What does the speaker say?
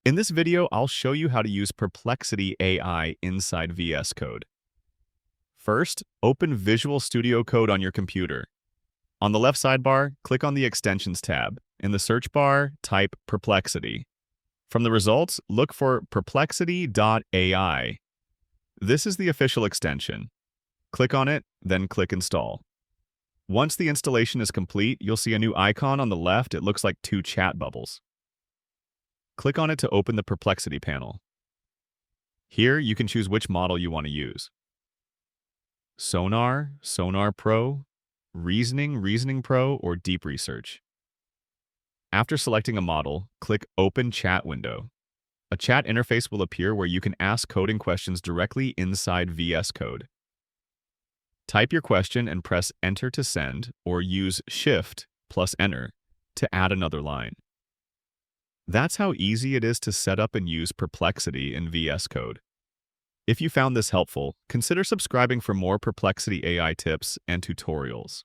In this video, I'll show you how to use Perplexity AI inside VS Code. First, open Visual Studio Code on your computer. On the left sidebar, click on the Extensions tab. In the search bar, type Perplexity. From the results, look for perplexity.ai. This is the official extension. Click on it, then click Install. Once the installation is complete, you'll see a new icon on the left. It looks like two chat bubbles. Click on it to open the Perplexity panel. Here, you can choose which model you want to use. Sonar, Sonar Pro, Reasoning, Reasoning Pro, or Deep Research. After selecting a model, click Open Chat window. A chat interface will appear where you can ask coding questions directly inside VS Code. Type your question and press Enter to send, or use Shift plus Enter to add another line. That's how easy it is to set up and use Perplexity in VS Code. If you found this helpful, consider subscribing for more Perplexity AI tips and tutorials.